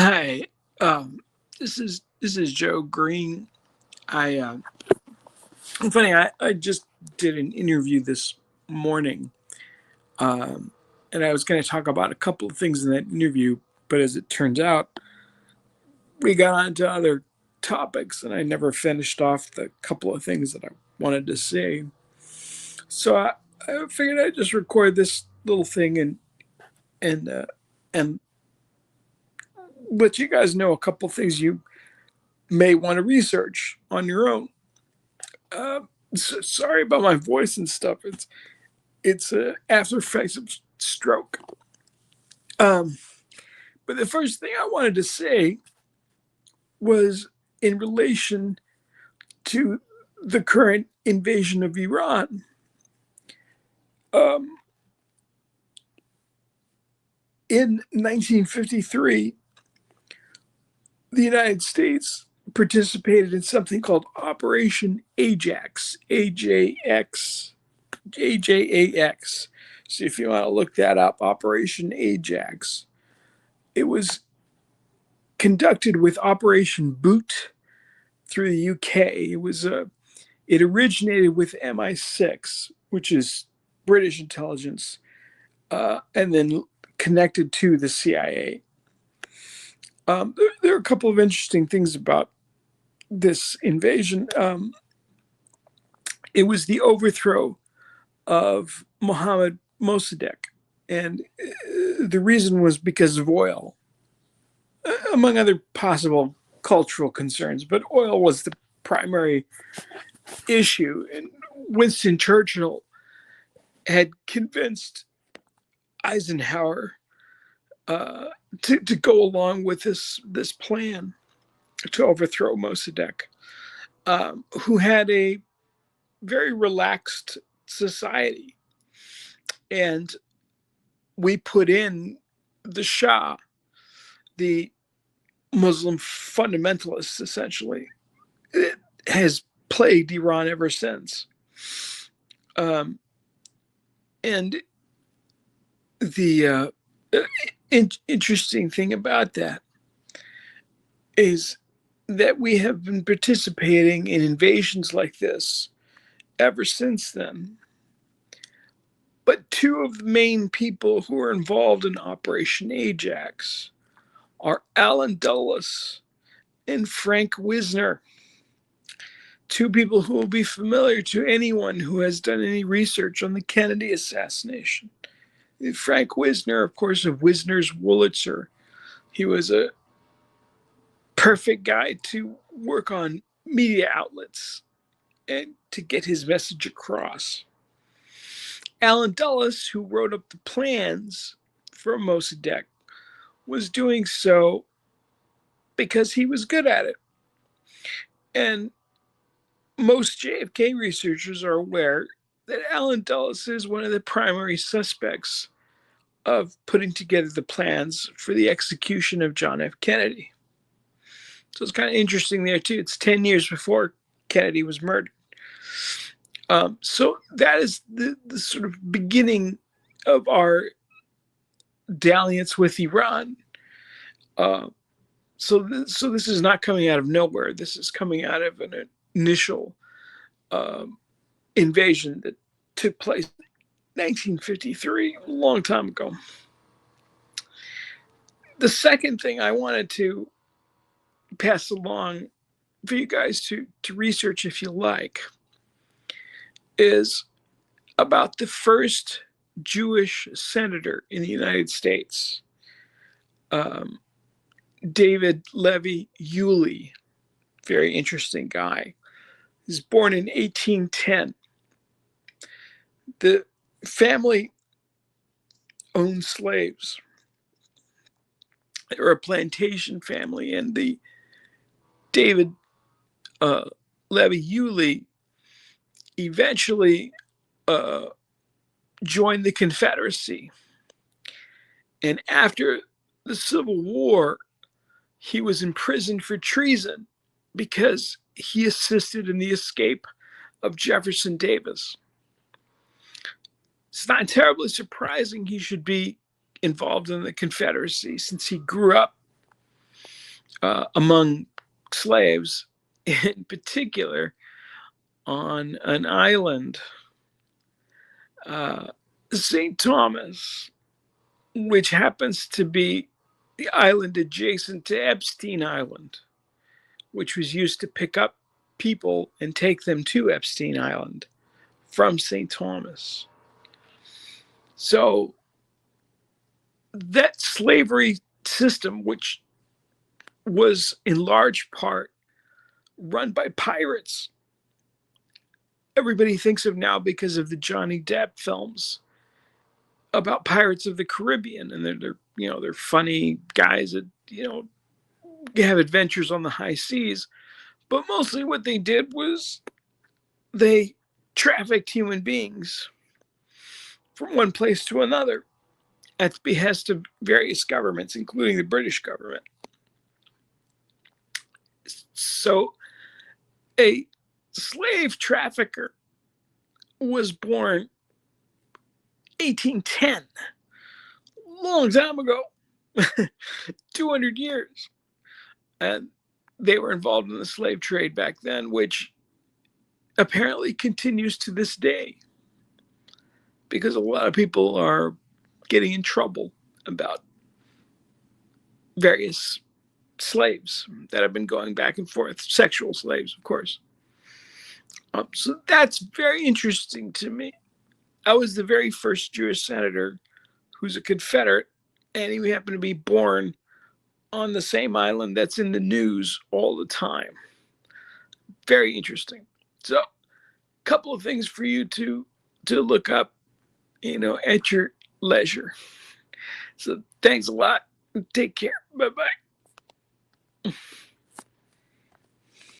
Hi, this is Joe Green. I funny. I just did an interview this morning, um, and I was going to talk about a couple of things in that interview, but as it turns out, we got on to other topics, and I never finished off the couple of things that I wanted to say. So I figured I'd just record this little thing and and let you guys know a couple of things you may want to research on your own. Uh, Sorry about my voice and stuff. It's after effects of stroke. Um, but the first thing I wanted to say was in relation to the current invasion of Iran. Um, in 1953, the United States participated in something called Operation Ajax, AJX, AJAX. So if you want to look that up, Operation Ajax. It was conducted with Operation Boot through the UK. It originated with MI6, which is British intelligence, and then connected to the CIA. There are a couple of interesting things about this invasion. It was the overthrow of Mohammed Mossadegh, and the reason was because of oil, among other possible cultural concerns. But oil was the primary issue, and Winston Churchill had convinced Eisenhower to go along with this plan to overthrow Mossadegh, who had a very relaxed society, and we put in the Shah, the Muslim fundamentalists, essentially. It has plagued Iran ever since. Um, and the interesting thing about that is that we have been participating in invasions like this ever since then. But two of the main people who are involved in Operation Ajax are Alan Dulles and Frank Wisner, two people who will be familiar to anyone who has done any research on the Kennedy assassination. Frank Wisner, of course, of Wisner's Wurlitzer. He was a perfect guy to work on media outlets and to get his message across. Alan Dulles, who wrote up the plans for Mossadegh, was doing so because he was good at it. And most JFK researchers are aware that Alan Dulles is one of the primary suspects of putting together the plans for the execution of John F. Kennedy. So it's kind of interesting there, too. It's 10 years before Kennedy was murdered. So that is the sort of beginning of our dalliance with Iran. So this is not coming out of nowhere. This is coming out of an initial invasion that took place in 1953, a long time ago. The second thing I wanted to pass along for you guys to research, if you like, is about the first Jewish senator in the United States, David Levy Yulee. Very interesting guy. He was born in 1810. The family owned slaves. They were a plantation family, and the David Levy Yulee eventually joined the Confederacy. And after the Civil War, he was imprisoned for treason because he assisted in the escape of Jefferson Davis. It's not terribly surprising he should be involved in the Confederacy since he grew up among slaves, in particular on an island, uh, St. Thomas, which happens to be the island adjacent to Epstein Island, which was used to pick up people and take them to Epstein Island from St. Thomas. So that slavery system, which was in large part run by pirates, everybody thinks of now because of the Johnny Depp films about Pirates of the Caribbean, and they're funny guys that have adventures on the high seas. But mostly what they did was they trafficked human beings from one place to another at the behest of various governments, including the British government. So a slave trafficker was born 1810, long time ago, 200 years. And they were involved in the slave trade back then, which apparently continues to this day, because a lot of people are getting in trouble about various slaves that have been going back and forth, sexual slaves, of course. So that's very interesting to me. I was the very first Jewish senator who's a Confederate, and he happened to be born on the same island that's in the news all the time. Very interesting. So, a couple of things for you to look up, at your leisure. So, thanks a lot. Take care. Bye-bye.